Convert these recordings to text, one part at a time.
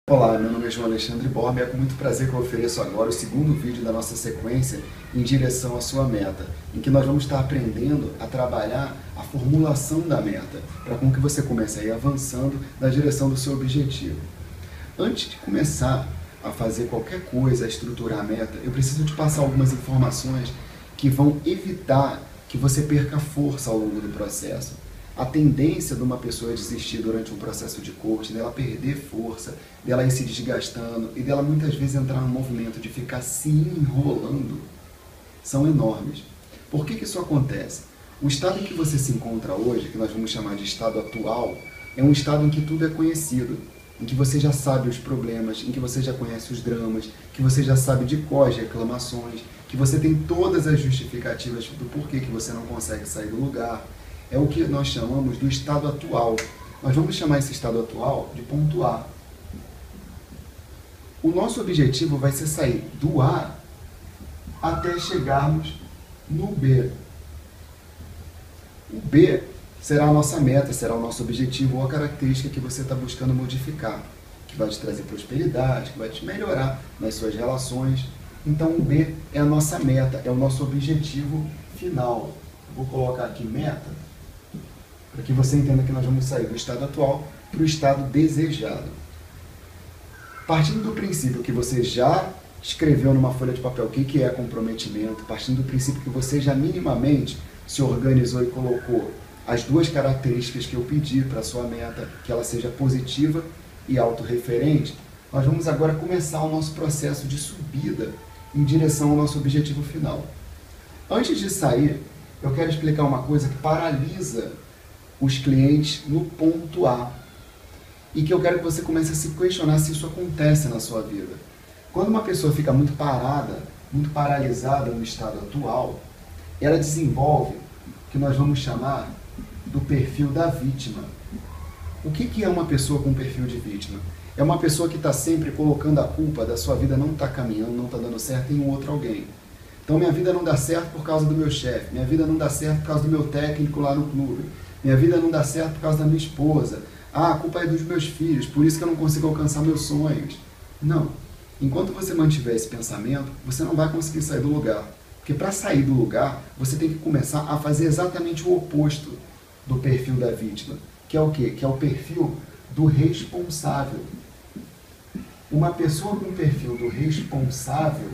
Olá, meu nome é João Alexandre Borba e é com muito prazer que eu ofereço agora o segundo vídeo da nossa sequência em direção à sua meta, em que nós vamos estar aprendendo a trabalhar a formulação da meta, para com que você comece a ir avançando na direção do seu objetivo. Antes de começar a fazer qualquer coisa, a estruturar a meta, eu preciso te passar algumas informações que vão evitar que você perca força ao longo do processo. A tendência de uma pessoa desistir durante um processo de coaching, dela perder força, dela ir se desgastando e dela muitas vezes entrar num movimento de ficar se enrolando, são enormes. Por que isso acontece? O estado em que você se encontra hoje, que nós vamos chamar de estado atual, é um estado em que tudo é conhecido, em que você já sabe os problemas, em que você já conhece os dramas, que você já sabe de cor as reclamações, que você tem todas as justificativas do porquê que você não consegue sair do lugar. É o que nós chamamos do estado atual. Nós vamos chamar esse estado atual de ponto A. O nosso objetivo vai ser sair do A até chegarmos no B. O B será a nossa meta, será o nosso objetivo ou a característica que você está buscando modificar, que vai te trazer prosperidade, que vai te melhorar nas suas relações. Então o B é a nossa meta, é o nosso objetivo final. Vou colocar aqui meta, para que você entenda que nós vamos sair do estado atual para o estado desejado. Partindo do princípio que você já escreveu numa folha de papel o que é comprometimento, partindo do princípio que você já minimamente se organizou e colocou as duas características que eu pedi para a sua meta, que ela seja positiva e autorreferente, nós vamos agora começar o nosso processo de subida em direção ao nosso objetivo final. Antes de sair, eu quero explicar uma coisa que paralisa os clientes no ponto A e que eu quero que você comece a se questionar se isso acontece na sua vida. Quando uma pessoa fica muito parada, muito paralisada no estado atual, ela desenvolve o que nós vamos chamar do perfil da vítima. O que é uma pessoa com perfil de vítima? É uma pessoa que está sempre colocando a culpa da sua vida não estar caminhando, não está dando certo em um outro alguém. Então minha vida não dá certo por causa do meu chefe, minha vida não dá certo por causa do meu técnico lá no clube, minha vida não dá certo por causa da minha esposa, a culpa é dos meus filhos, por isso que eu não consigo alcançar meus sonhos. Não. Enquanto você mantiver esse pensamento, você não vai conseguir sair do lugar. Porque para sair do lugar, você tem que começar a fazer exatamente o oposto do perfil da vítima. Que é o quê? Que é o perfil do responsável. Uma pessoa com o perfil do responsável,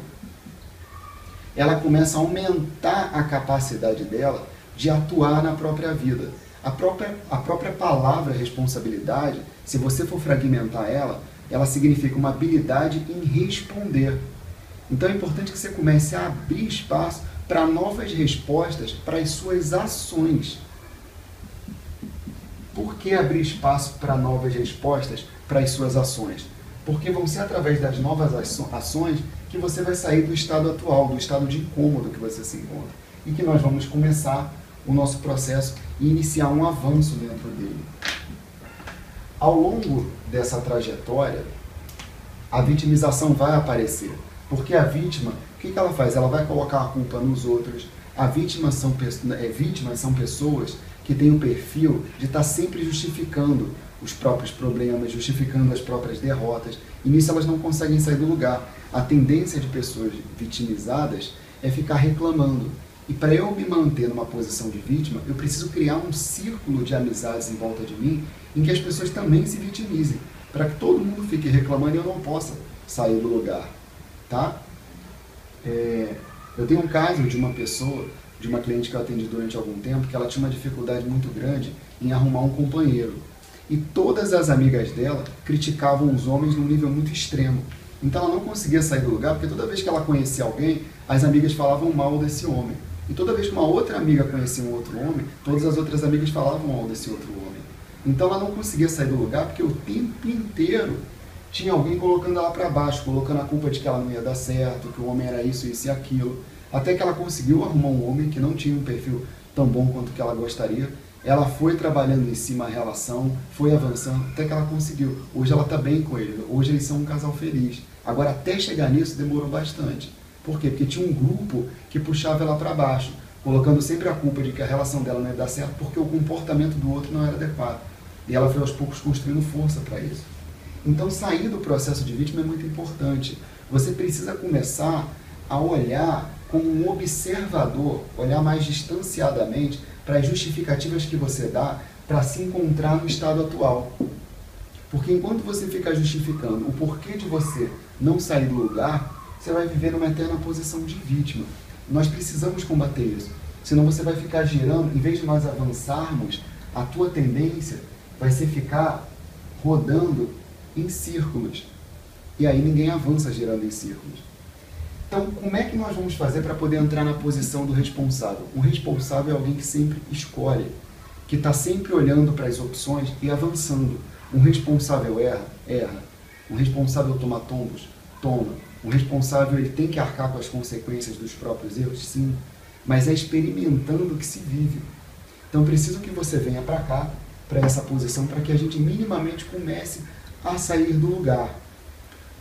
ela começa a aumentar a capacidade dela de atuar na própria vida. A própria palavra responsabilidade, se você for fragmentar ela significa uma habilidade em responder. Então é importante que você comece a abrir espaço para novas respostas para as suas ações. Por que abrir espaço para novas respostas para as suas ações? Porque vão ser através das novas ações que você vai sair do estado atual, do estado de incômodo que você se encontra. E que nós vamos começar o nosso processo e iniciar um avanço dentro dele. Ao longo dessa trajetória, a vitimização vai aparecer. Porque a vítima, o que ela faz? Ela vai colocar a culpa nos outros. Vítimas são pessoas que têm o perfil de estar sempre justificando os próprios problemas, justificando as próprias derrotas. E nisso elas não conseguem sair do lugar. A tendência de pessoas vitimizadas é ficar reclamando. E para eu me manter numa posição de vítima, eu preciso criar um círculo de amizades em volta de mim, em que as pessoas também se vitimizem, para que todo mundo fique reclamando e eu não possa sair do lugar. Tá? Eu tenho um caso de uma pessoa, de uma cliente que eu atendi durante algum tempo, que ela tinha uma dificuldade muito grande em arrumar um companheiro. E todas as amigas dela criticavam os homens num nível muito extremo. Então ela não conseguia sair do lugar, porque toda vez que ela conhecia alguém, as amigas falavam mal desse homem. E toda vez que uma outra amiga conhecia um outro homem, todas as outras amigas falavam mal desse outro homem. Então ela não conseguia sair do lugar, porque o tempo inteiro tinha alguém colocando ela para baixo, colocando a culpa de que ela não ia dar certo, que o homem era isso, isso e aquilo. Até que ela conseguiu arrumar um homem que não tinha um perfil tão bom quanto que ela gostaria. Ela foi trabalhando em cima da relação, foi avançando, até que ela conseguiu. Hoje ela está bem com ele, hoje eles são um casal feliz. Agora, até chegar nisso, demorou bastante. Por quê? Porque tinha um grupo que puxava ela para baixo, colocando sempre a culpa de que a relação dela não ia dar certo porque o comportamento do outro não era adequado. E ela foi aos poucos construindo força para isso. Então, sair do processo de vítima é muito importante. Você precisa começar a olhar como um observador, olhar mais distanciadamente para as justificativas que você dá para se encontrar no estado atual. Porque enquanto você ficar justificando o porquê de você não sair do lugar, você vai viver numa eterna posição de vítima. Nós precisamos combater isso. Senão você vai ficar girando, em vez de nós avançarmos, a tua tendência vai ser ficar rodando em círculos. E aí ninguém avança girando em círculos. Então, como é que nós vamos fazer para poder entrar na posição do responsável? O responsável é alguém que sempre escolhe, que está sempre olhando para as opções e avançando. Um responsável erra? Erra. Um responsável toma tombos? Toma. Um responsável ele tem que arcar com as consequências dos próprios erros? Sim. Mas é experimentando que se vive. Então, preciso que você venha para cá, para essa posição, para que a gente minimamente comece a sair do lugar.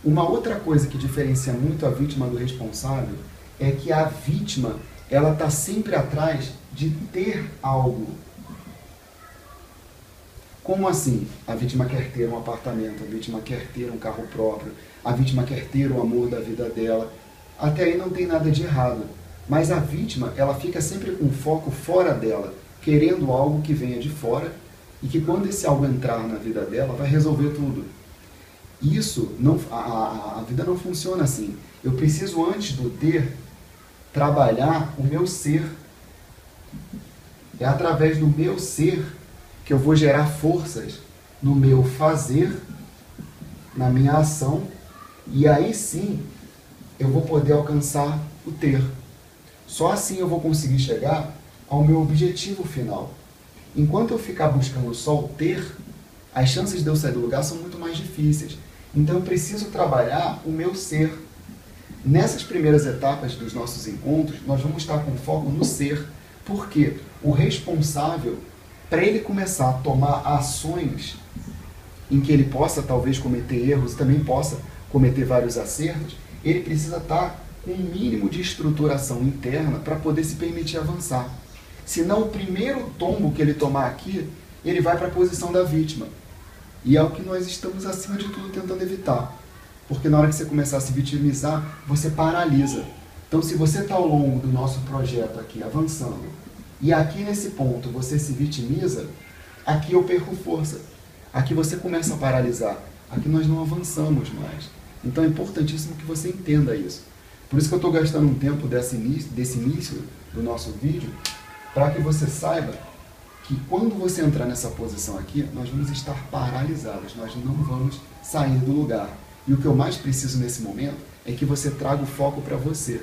Uma outra coisa que diferencia muito a vítima do responsável é que a vítima, ela está sempre atrás de ter algo. Como assim? A vítima quer ter um apartamento, a vítima quer ter um carro próprio, a vítima quer ter o amor da vida dela. Até aí não tem nada de errado. Mas a vítima, ela fica sempre com foco fora dela, querendo algo que venha de fora e que quando esse algo entrar na vida dela, vai resolver tudo. Isso, a vida não funciona assim. Eu preciso, antes do ter, trabalhar o meu ser. É através do meu ser que eu vou gerar forças no meu fazer, na minha ação, e aí sim eu vou poder alcançar o ter. Só assim eu vou conseguir chegar ao meu objetivo final. Enquanto eu ficar buscando só o ter, as chances de eu sair do lugar são muito mais difíceis. Então eu preciso trabalhar o meu ser. Nessas primeiras etapas dos nossos encontros, nós vamos estar com foco no ser. Porque o responsável, para ele começar a tomar ações em que ele possa talvez cometer erros e também possa cometer vários acertos, ele precisa estar com um mínimo de estruturação interna para poder se permitir avançar. Senão o primeiro tombo que ele tomar aqui, ele vai para a posição da vítima. E é o que nós estamos, acima de tudo, tentando evitar. Porque na hora que você começar a se vitimizar, você paralisa. Então, se você está ao longo do nosso projeto aqui, avançando, e aqui nesse ponto você se vitimiza, aqui eu perco força. Aqui você começa a paralisar. Aqui nós não avançamos mais. Então é importantíssimo que você entenda isso. Por isso que eu estou gastando um tempo desse início do nosso vídeo, para que você saiba que quando você entrar nessa posição aqui, nós vamos estar paralisados, nós não vamos sair do lugar. E o que eu mais preciso nesse momento é que você traga o foco para você,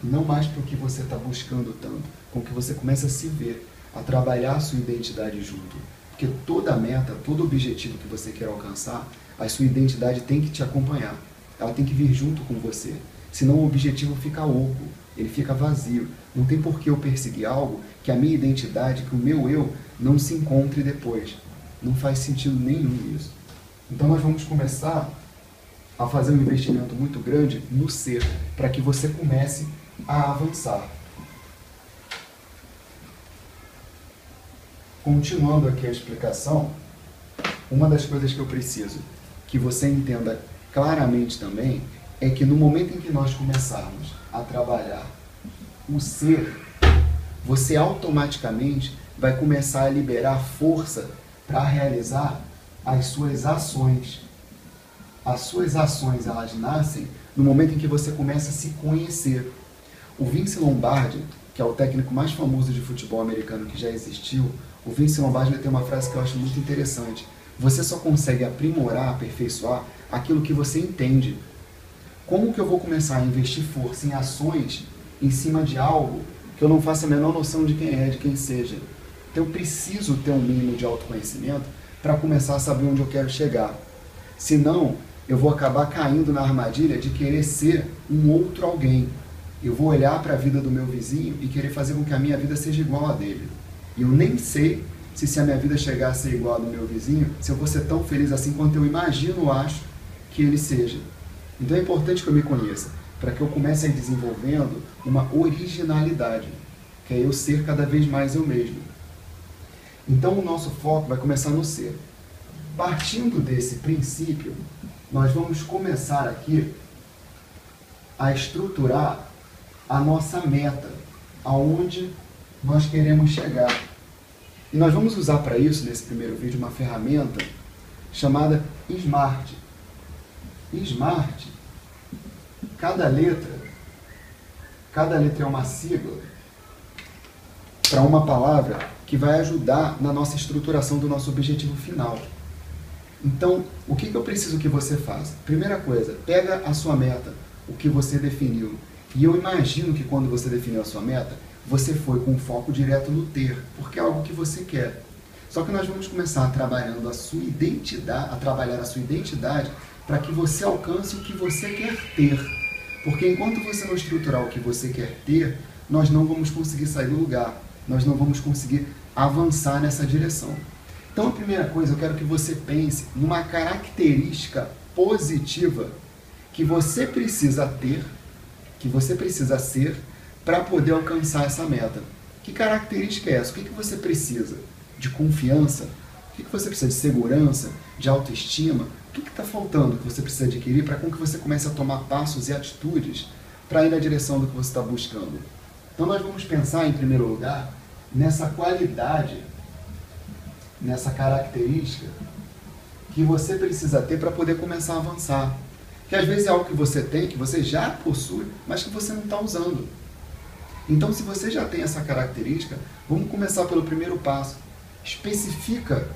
não mais para o que você está buscando tanto, com que você comece a se ver, a trabalhar a sua identidade junto. Porque toda meta, todo objetivo que você quer alcançar, a sua identidade tem que te acompanhar, ela tem que vir junto com você. Senão o objetivo fica oco, ele fica vazio. Não tem por que eu perseguir algo que a minha identidade, que o meu eu, não se encontre depois. Não faz sentido nenhum isso. Então nós vamos começar a fazer um investimento muito grande no ser, para que você comece a avançar. Continuando aqui a explicação, uma das coisas que eu preciso que você entenda claramente também é que no momento em que nós começarmos a trabalhar o ser, você automaticamente vai começar a liberar força para realizar as suas ações. As suas ações, elas nascem no momento em que você começa a se conhecer. O Vince Lombardi, que é o técnico mais famoso de futebol americano que já existiu, o Vince Lombardi tem uma frase que eu acho muito interessante. Você só consegue aprimorar, aperfeiçoar aquilo que você entende. Como que eu vou começar a investir força em ações em cima de algo que eu não faço a menor noção de quem é, de quem seja? Então eu preciso ter um mínimo de autoconhecimento para começar a saber onde eu quero chegar. Senão, eu vou acabar caindo na armadilha de querer ser um outro alguém. Eu vou olhar para a vida do meu vizinho e querer fazer com que a minha vida seja igual a dele. E eu nem sei se a minha vida chegar a ser igual a do meu vizinho, se eu vou ser tão feliz assim quanto eu imagino ou acho que ele seja. Então é importante que eu me conheça, para que eu comece a ir desenvolvendo uma originalidade, que é eu ser cada vez mais eu mesmo. Então o nosso foco vai começar no ser. Partindo desse princípio, nós vamos começar aqui a estruturar a nossa meta, aonde nós queremos chegar. E nós vamos usar para isso, nesse primeiro vídeo, uma ferramenta chamada SMART. SMART, cada letra é uma sigla para uma palavra que vai ajudar na nossa estruturação do nosso objetivo final. Então, o que eu preciso que você faça? Primeira coisa, pega a sua meta, o que você definiu. E eu imagino que quando você definiu a sua meta, você foi com foco direto no ter, porque é algo que você quer. Só que nós vamos começar trabalhando a sua identidade, para que você alcance o que você quer ter. Porque enquanto você não estruturar o que você quer ter, nós não vamos conseguir sair do lugar, nós não vamos conseguir avançar nessa direção. Então a primeira coisa, eu quero que você pense numa característica positiva que você precisa ter, que você precisa ser, para poder alcançar essa meta. Que característica é essa? O que você precisa? De confiança? O que você precisa de segurança? De autoestima? O que está faltando que você precisa adquirir para que você comece a tomar passos e atitudes para ir na direção do que você está buscando? Então nós vamos pensar, em primeiro lugar, nessa qualidade, nessa característica que você precisa ter para poder começar a avançar. Que às vezes é algo que você tem, que você já possui, mas que você não está usando. Então, se você já tem essa característica, vamos começar pelo primeiro passo. Especifica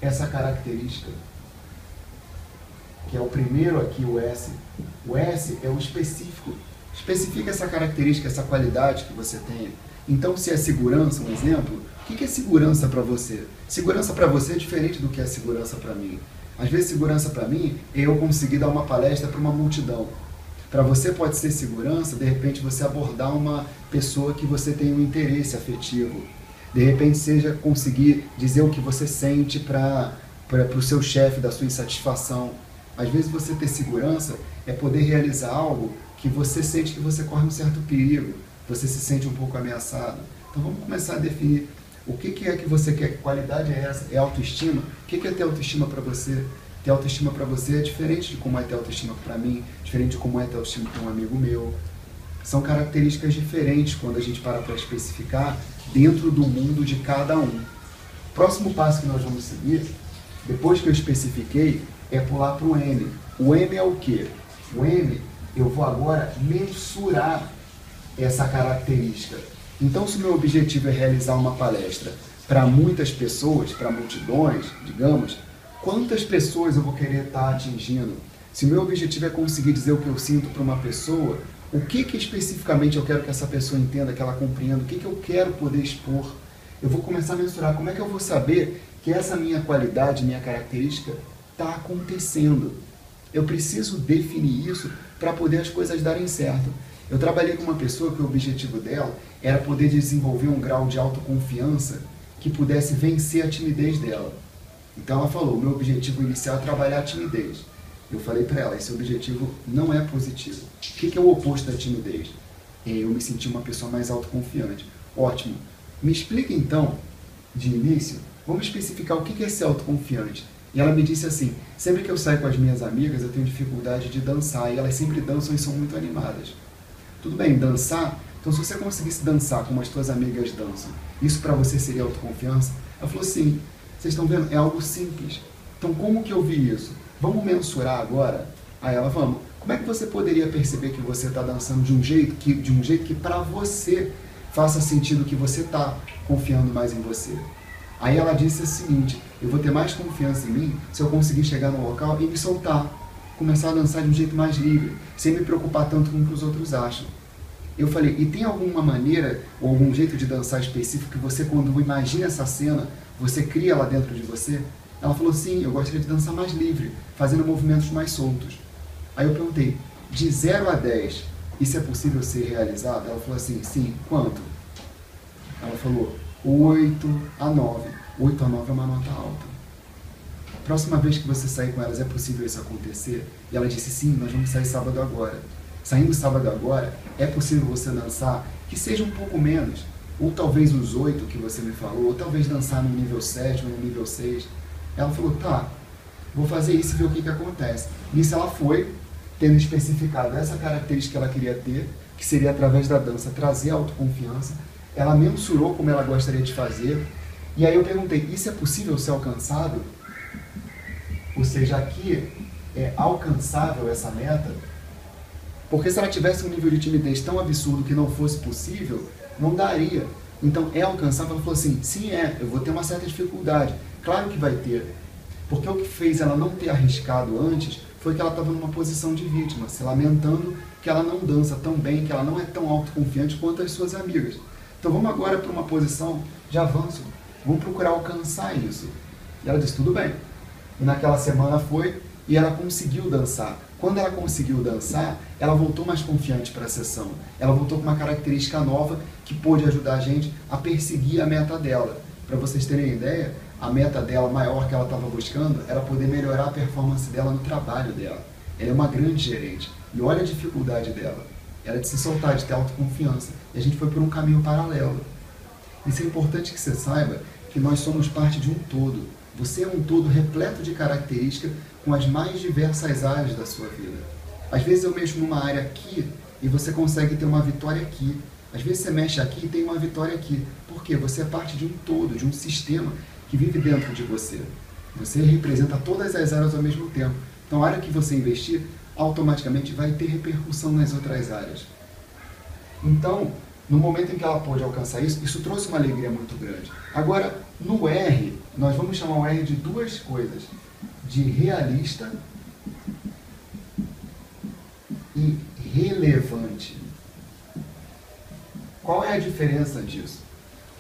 essa característica, que é o primeiro aqui, o S. O S é o específico. Especifica essa característica, essa qualidade que você tem. Então, se é segurança, um exemplo, o que é segurança para você? Segurança para você é diferente do que é segurança para mim. Às vezes, segurança para mim é eu conseguir dar uma palestra para uma multidão. Para você pode ser segurança, de repente, você abordar uma pessoa que você tem um interesse afetivo. De repente, seja conseguir dizer o que você sente para o seu chefe da sua insatisfação. Às vezes, você ter segurança é poder realizar algo que você sente que você corre um certo perigo, você se sente um pouco ameaçado. Então, vamos começar a definir o que é que você quer, que qualidade é essa? É autoestima? O que é ter autoestima para você? Ter autoestima para você é diferente de como é ter autoestima para mim, diferente de como é ter autoestima para um amigo meu. São características diferentes quando a gente para especificar dentro do mundo de cada um. O próximo passo que nós vamos seguir, depois que eu especifiquei, é pular para o M. O M é o quê? O M, eu vou agora mensurar essa característica. Então, se o meu objetivo é realizar uma palestra para muitas pessoas, para multidões, digamos, quantas pessoas eu vou querer estar atingindo? Se o meu objetivo é conseguir dizer o que eu sinto para uma pessoa, o que especificamente eu quero que essa pessoa entenda, que ela compreenda, o que eu quero poder expor? Eu vou começar a mensurar como é que eu vou saber que essa minha qualidade, minha característica está acontecendo. Eu preciso definir isso para poder as coisas darem certo. Eu trabalhei com uma pessoa que o objetivo dela era poder desenvolver um grau de autoconfiança que pudesse vencer a timidez dela. Então ela falou, o meu objetivo inicial é trabalhar a timidez. Eu falei para ela, esse objetivo não é positivo. O que é o oposto da timidez? É eu me sentir uma pessoa mais autoconfiante. Ótimo. Me explica então, de início, vamos especificar o que é ser autoconfiante. E ela me disse assim, sempre que eu saio com as minhas amigas, eu tenho dificuldade de dançar, e elas sempre dançam e são muito animadas. Tudo bem, dançar? Então, se você conseguisse dançar como as suas amigas dançam, isso para você seria autoconfiança? Ela falou, sim. Vocês estão vendo? É algo simples. Então, como que eu vi isso? Vamos mensurar agora? Aí ela, vamos. Como é que você poderia perceber que você está dançando de um jeito que para você faça sentido, que você está confiando mais em você? Aí ela disse o seguinte, eu vou ter mais confiança em mim se eu conseguir chegar no local e me soltar. começar a dançar de um jeito mais livre, sem me preocupar tanto com o que os outros acham. Eu falei, e tem alguma maneira ou algum jeito de dançar específico que você, quando imagina essa cena, você cria lá dentro de você? Ela falou, sim, eu gostaria de dançar mais livre, fazendo movimentos mais soltos. Aí eu perguntei, de 0 a 10, isso é possível ser realizado? Ela falou assim, sim, quanto? Ela falou, 8 a 9. 8 a 9 é uma nota alta. Próxima vez que você sair com elas, é possível isso acontecer? E ela disse, sim, nós vamos sair sábado agora. Saindo sábado agora, é possível você dançar, que seja um pouco menos, ou talvez os 8 que você me falou, ou talvez dançar no nível 7 ou no nível 6. Ela falou, tá, vou fazer isso e ver o que acontece. Nisso ela foi, tendo especificado essa característica que ela queria ter, que seria através da dança trazer autoconfiança. Ela mensurou como ela gostaria de fazer, e aí eu perguntei, isso é possível ser alcançado? Ou seja, aqui é alcançável essa meta? Porque se ela tivesse um nível de timidez tão absurdo que não fosse possível, não daria. Então, é alcançável? Ela falou assim, sim, eu vou ter uma certa dificuldade. Claro que vai ter. Porque o que fez ela não ter arriscado antes foi que ela estava numa posição de vítima, se lamentando que ela não dança tão bem, que ela não é tão autoconfiante quanto as suas amigas. Então, vamos agora para uma posição de avanço. Vamos procurar alcançar isso. E ela disse, tudo bem. E naquela semana foi, e ela conseguiu dançar. Quando ela conseguiu dançar, ela voltou mais confiante para a sessão. Ela voltou com uma característica nova que pôde ajudar a gente a perseguir a meta dela. Para vocês terem ideia, a meta dela maior que ela estava buscando era poder melhorar a performance dela no trabalho dela. Ela é uma grande gerente. E olha a dificuldade dela. Era de se soltar, de ter autoconfiança. E a gente foi por um caminho paralelo. Isso é importante que você saiba que nós somos parte de um todo. Você é um todo repleto de características com as mais diversas áreas da sua vida. Às vezes eu mexo numa área aqui e você consegue ter uma vitória aqui. Às vezes você mexe aqui e tem uma vitória aqui. Por quê? Você é parte de um todo, de um sistema que vive dentro de você. Você representa todas as áreas ao mesmo tempo. Então a área que você investir, automaticamente vai ter repercussão nas outras áreas. Então, no momento em que ela pôde alcançar isso, isso trouxe uma alegria muito grande. Agora, no R, nós vamos chamar o R de duas coisas. De realista e relevante. Qual é a diferença disso?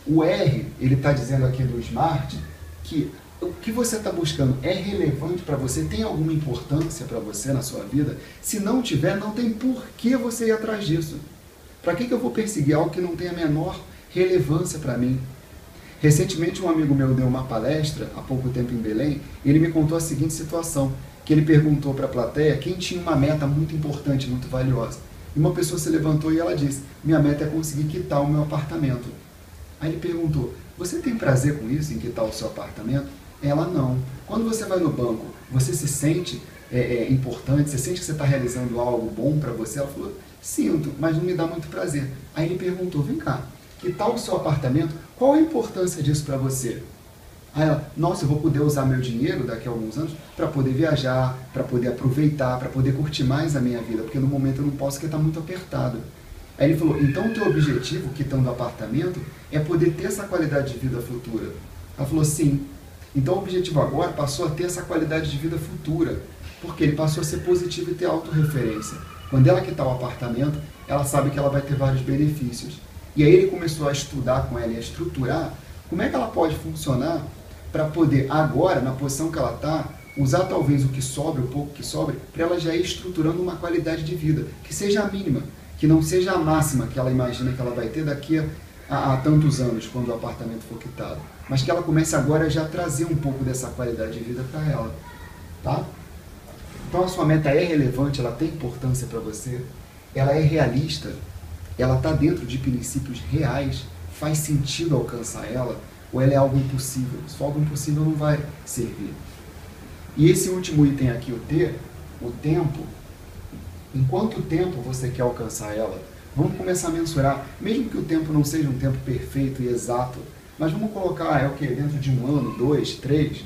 O R, ele está dizendo aqui do Smart, que o que você está buscando é relevante para você, tem alguma importância para você na sua vida? Se não tiver, não tem por que você ir atrás disso. Para que eu vou perseguir algo que não tem a menor relevância para mim? Recentemente, um amigo meu deu uma palestra, há pouco tempo em Belém, e ele me contou a seguinte situação, que ele perguntou para a plateia quem tinha uma meta muito importante, muito valiosa. E uma pessoa se levantou e ela disse, minha meta é conseguir quitar o meu apartamento. Aí ele perguntou, você tem prazer com isso, em quitar o seu apartamento? Ela, não. Quando você vai no banco, você se sente importante, você sente que você está realizando algo bom para você? Ela falou, sinto, mas não me dá muito prazer. Aí ele perguntou, vem cá, que tal o seu apartamento? Qual a importância disso para você? Aí ela, nossa, eu vou poder usar meu dinheiro daqui a alguns anos para poder viajar, para poder aproveitar, para poder curtir mais a minha vida, porque no momento eu não posso porque está muito apertado. Aí ele falou, então o teu objetivo, quitando o apartamento, é poder ter essa qualidade de vida futura. Ela falou, sim. Então o objetivo agora passou a ter essa qualidade de vida futura, porque ele passou a ser positivo e ter autorreferência. Quando ela quitar o apartamento, ela sabe que ela vai ter vários benefícios. E aí ele começou a estudar com ela e a estruturar como é que ela pode funcionar para poder agora, na posição que ela está, usar talvez o que sobre, o pouco que sobre, para ela já ir estruturando uma qualidade de vida, que seja a mínima, que não seja a máxima que ela imagina que ela vai ter daqui a tantos anos, quando o apartamento for quitado. Mas que ela comece agora a já trazer um pouco dessa qualidade de vida para ela. Tá? Então a sua meta é relevante, ela tem importância para você, ela é realista, ela está dentro de princípios reais, faz sentido alcançar ela, ou ela é algo impossível? Se for algo impossível, não vai servir. E esse último item aqui, o T, o tempo, em quanto tempo você quer alcançar ela? Vamos começar a mensurar, mesmo que o tempo não seja um tempo perfeito e exato, mas vamos colocar, dentro de 1 ano, 2, 3,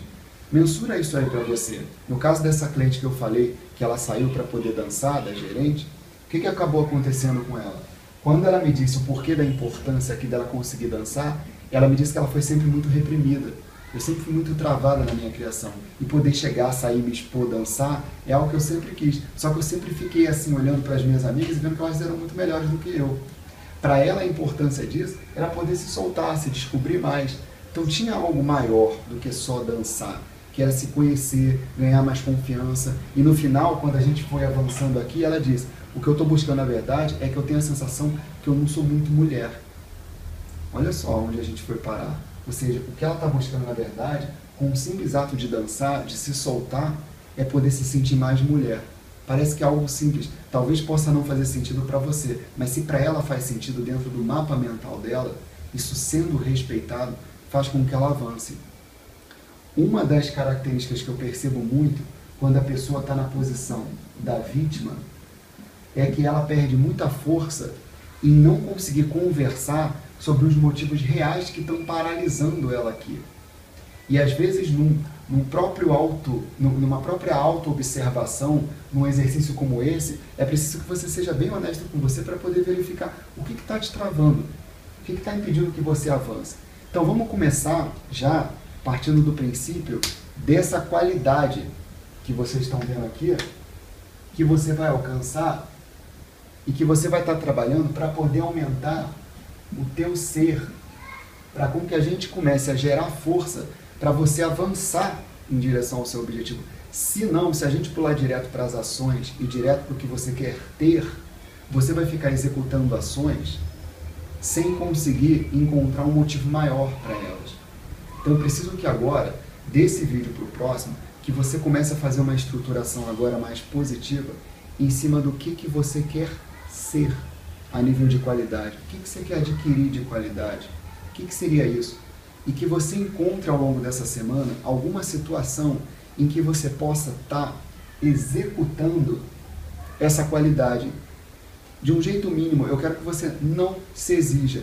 mensura isso aí para você. No caso dessa cliente que eu falei, que ela saiu para poder dançar, da gerente, o que acabou acontecendo com ela? Quando ela me disse o porquê da importância aqui dela conseguir dançar, ela me disse que ela foi sempre muito reprimida. Eu sempre fui muito travada na minha criação. E poder chegar, sair, me expor, dançar, é algo que eu sempre quis. Só que eu sempre fiquei assim, olhando para as minhas amigas e vendo que elas eram muito melhores do que eu. Para ela, a importância disso era poder se soltar, se descobrir mais. Então tinha algo maior do que só dançar, que era se conhecer, ganhar mais confiança. E no final, quando a gente foi avançando aqui, ela disse, o que eu estou buscando na verdade é que eu tenho a sensação que eu não sou muito mulher. Olha só onde a gente foi parar. Ou seja, o que ela está buscando na verdade, com o simples ato de dançar, de se soltar, é poder se sentir mais mulher. Parece que é algo simples, talvez possa não fazer sentido para você, mas se para ela faz sentido dentro do mapa mental dela, isso sendo respeitado, faz com que ela avance. Uma das características que eu percebo muito quando a pessoa está na posição da vítima é que ela perde muita força em não conseguir conversar sobre os motivos reais que estão paralisando ela aqui. E às vezes numa própria auto-observação, num exercício como esse, é preciso que você seja bem honesto com você para poder verificar o que está te travando, o que está impedindo que você avance. Então vamos começar já partindo do princípio dessa qualidade que vocês estão vendo aqui, que você vai alcançar e que você vai estar trabalhando para poder aumentar o teu ser, para com que a gente comece a gerar força para você avançar em direção ao seu objetivo. Se não, se a gente pular direto para as ações e direto para o que você quer ter, você vai ficar executando ações sem conseguir encontrar um motivo maior para elas. Então eu preciso que agora, desse vídeo para o próximo, que você comece a fazer uma estruturação agora mais positiva em cima do que você quer ser a nível de qualidade. O que você quer adquirir de qualidade? O que seria isso? E que você encontre ao longo dessa semana alguma situação em que você possa estar executando essa qualidade. De um jeito mínimo, eu quero que você não se exija.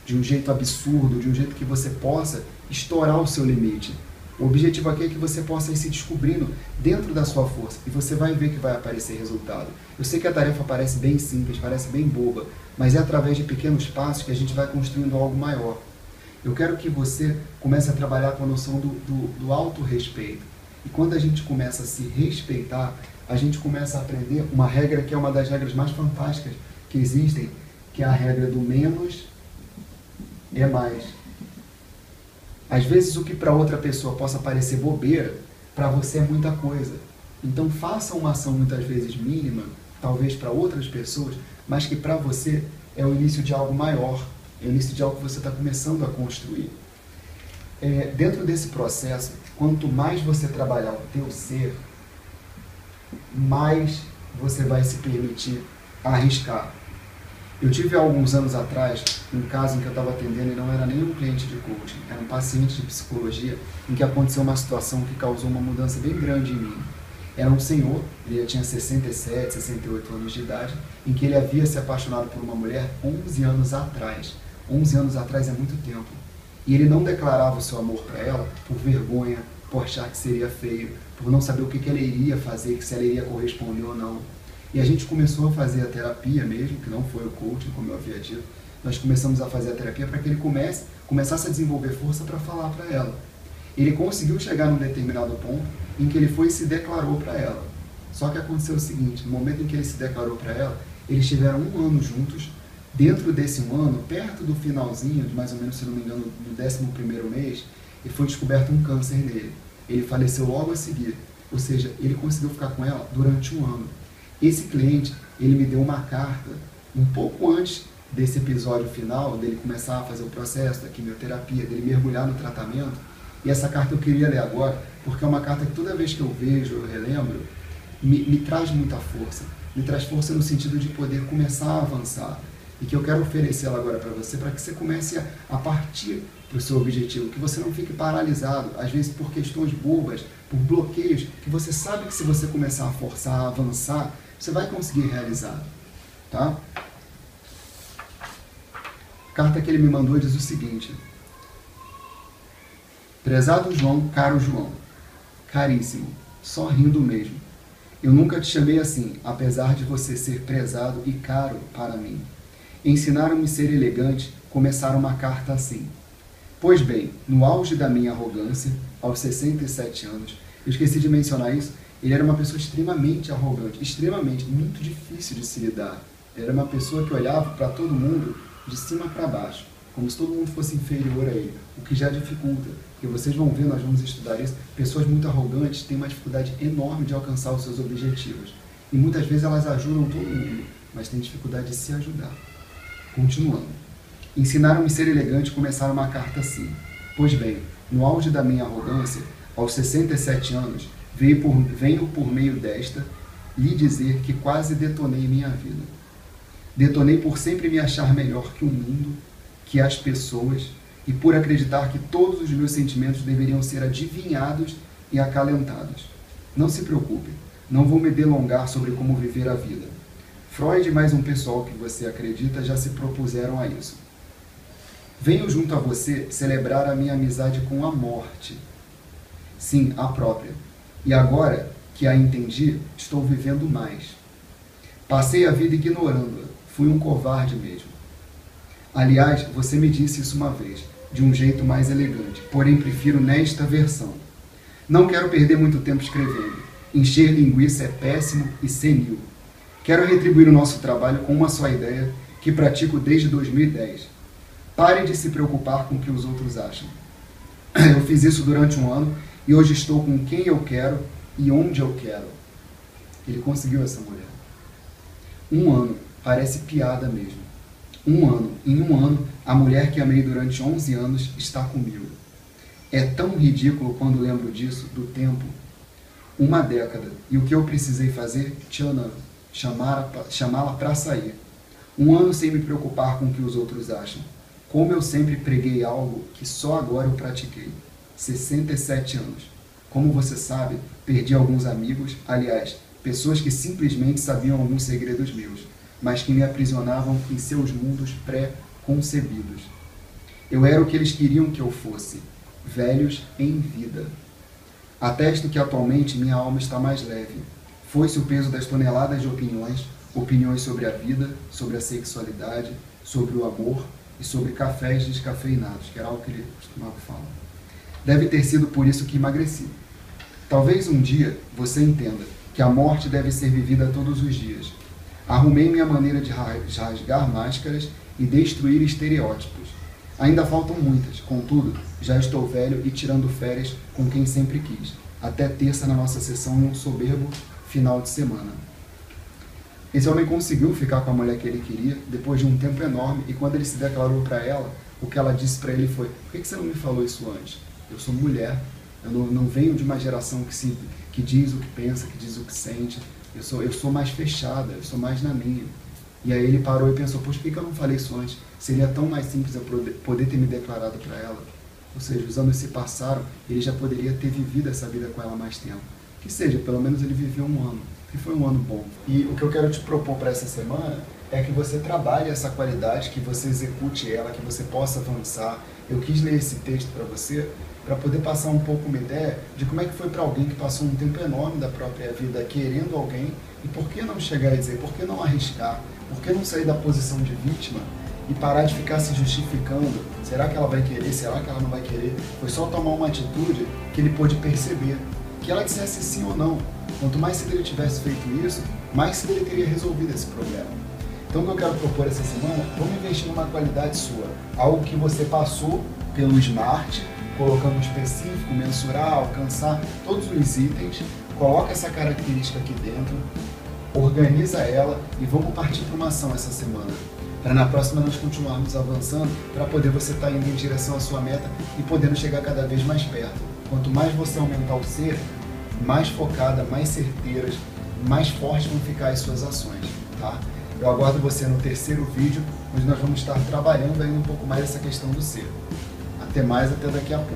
De um jeito absurdo, de um jeito que você possa estourar o seu limite. O objetivo aqui é que você possa ir se descobrindo dentro da sua força e você vai ver que vai aparecer resultado. Eu sei que a tarefa parece bem simples, parece bem boba, mas é através de pequenos passos que a gente vai construindo algo maior. Eu quero que você comece a trabalhar com a noção do autorrespeito. E quando a gente começa a se respeitar, a gente começa a aprender uma regra que é uma das regras mais fantásticas que existem, que é a regra do menos é mais. Às vezes o que para outra pessoa possa parecer bobeira, para você é muita coisa. Então faça uma ação muitas vezes mínima, talvez para outras pessoas, mas que para você é o início de algo maior, é o início de algo que você está começando a construir. Dentro desse processo, quanto mais você trabalhar o teu ser, mais você vai se permitir arriscar. Eu tive há alguns anos atrás um caso em que eu estava atendendo e não era nem um cliente de coaching, era um paciente de psicologia em que aconteceu uma situação que causou uma mudança bem grande em mim. Era um senhor, ele já tinha 67, 68 anos de idade, em que ele havia se apaixonado por uma mulher 11 anos atrás. 11 anos atrás é muito tempo. E ele não declarava o seu amor para ela por vergonha, por achar que seria feio, por não saber o que ela iria fazer, se ela iria corresponder ou não. E a gente começou a fazer a terapia mesmo, que não foi o coaching, como eu havia dito. Nós começamos a fazer a terapia para que ele começasse a desenvolver força para falar para ela. Ele conseguiu chegar num determinado ponto em que ele foi e se declarou para ela. Só que aconteceu o seguinte, no momento em que ele se declarou para ela, eles tiveram um ano juntos. Dentro desse um ano, perto do finalzinho, de mais ou menos, se não me engano, no 11º mês, ele foi descoberto um câncer nele. Ele faleceu logo a seguir. Ou seja, ele conseguiu ficar com ela durante um ano. Esse cliente, ele me deu uma carta um pouco antes desse episódio final, dele começar a fazer o processo da quimioterapia, dele mergulhar no tratamento. E essa carta eu queria ler agora, porque é uma carta que toda vez que eu vejo, eu relembro, me traz muita força. Me traz força no sentido de poder começar a avançar. E que eu quero oferecê-la agora para você que você comece a partir para o seu objetivo, que você não fique paralisado, às vezes por questões bobas, por bloqueios, que você sabe que se você começar a forçar, a avançar, você vai conseguir realizar. Tá? A carta que ele me mandou diz o seguinte: prezado João, caro João, caríssimo, só rindo mesmo. Eu nunca te chamei assim, apesar de você ser prezado e caro para mim. Ensinaram-me a ser elegante, começaram uma carta assim. Pois bem, no auge da minha arrogância, aos 67 anos, eu esqueci de mencionar isso, ele era uma pessoa extremamente arrogante, extremamente, muito difícil de se lidar. Ele era uma pessoa que olhava para todo mundo de cima para baixo, como se todo mundo fosse inferior a ele, o que já dificulta, porque vocês vão ver, nós vamos estudar isso, pessoas muito arrogantes têm uma dificuldade enorme de alcançar os seus objetivos. E muitas vezes elas ajudam todo mundo, mas têm dificuldade de se ajudar. Continuando. Ensinaram-me a ser elegante e começaram uma carta assim. Pois bem, no auge da minha arrogância, aos 67 anos, venho por meio desta lhe dizer que quase detonei minha vida. Detonei por sempre me achar melhor que o mundo, que as pessoas, e por acreditar que todos os meus sentimentos deveriam ser adivinhados e acalentados. Não se preocupe, não vou me delongar sobre como viver a vida. Freud e mais um pessoal que você acredita já se propuseram a isso. Venho junto a você celebrar a minha amizade com a morte. Sim, a própria. E agora que a entendi, estou vivendo mais. Passei a vida ignorando-a. Fui um covarde mesmo. Aliás, você me disse isso uma vez, de um jeito mais elegante, porém prefiro nesta versão. Não quero perder muito tempo escrevendo. Encher linguiça é péssimo e senil. Quero retribuir o nosso trabalho com uma só ideia que pratico desde 2010. Pare de se preocupar com o que os outros acham. Eu fiz isso durante um ano e hoje estou com quem eu quero e onde eu quero. Ele conseguiu essa mulher. Um ano, parece piada mesmo. Um ano, em um ano, a mulher que amei durante 11 anos está comigo. É tão ridículo quando lembro disso, do tempo. Uma década, e o que eu precisei fazer? Tchanã, chamá-la para sair. Um ano sem me preocupar com o que os outros acham. Como eu sempre preguei algo que só agora eu pratiquei. 67 anos. Como você sabe, perdi alguns amigos, aliás, pessoas que simplesmente sabiam alguns segredos meus, mas que me aprisionavam em seus mundos pré-concebidos. Eu era o que eles queriam que eu fosse, velhos em vida. Atesto que atualmente minha alma está mais leve. Foi-se o peso das toneladas de opiniões sobre a vida, sobre a sexualidade, sobre o amor e sobre cafés descafeinados, que era algo que ele costumava falar. Deve ter sido por isso que emagreci. Talvez um dia você entenda que a morte deve ser vivida todos os dias. Arrumei minha maneira de rasgar máscaras e destruir estereótipos. Ainda faltam muitas, contudo, já estou velho e tirando férias com quem sempre quis, até terça na nossa sessão em um soberbo final de semana. Esse homem conseguiu ficar com a mulher que ele queria depois de um tempo enorme e quando ele se declarou para ela, o que ela disse para ele foi: por que você não me falou isso antes? Eu sou mulher, eu não venho de uma geração que diz o que pensa, que diz o que sente, eu sou mais fechada, eu sou mais na minha. E aí ele parou e pensou: poxa, por que eu não falei isso antes? Seria tão mais simples eu poder ter me declarado para ela. Ou seja, os anos se passaram, ele já poderia ter vivido essa vida com ela mais tempo. Que seja, pelo menos ele viveu um ano, que foi um ano bom. E o que eu quero te propor para essa semana é que você trabalhe essa qualidade, que você execute ela, que você possa avançar. Eu quis ler esse texto para você, para poder passar um pouco uma ideia de como é que foi para alguém que passou um tempo enorme da própria vida querendo alguém, e por que não chegar e dizer, por que não arriscar, por que não sair da posição de vítima e parar de ficar se justificando, será que ela vai querer, será que ela não vai querer? Foi só tomar uma atitude que ele pôde perceber, que ela dissesse sim ou não. Quanto mais cedo ele tivesse feito isso, mais cedo ele teria resolvido esse problema. Então o que eu quero propor essa semana, vamos investir numa qualidade sua, algo que você passou pelo SMART, colocando específico, mensurar, alcançar todos os itens, coloca essa característica aqui dentro, organiza ela e vamos partir para uma ação essa semana, para na próxima nós continuarmos avançando, para poder você estar indo em direção à sua meta e podendo chegar cada vez mais perto. Quanto mais você aumentar o ser, mais focada, mais certeiras, mais fortes vão ficar as suas ações, tá? Eu aguardo você no terceiro vídeo, onde nós vamos estar trabalhando ainda um pouco mais essa questão do ser. Até mais, até daqui a pouco.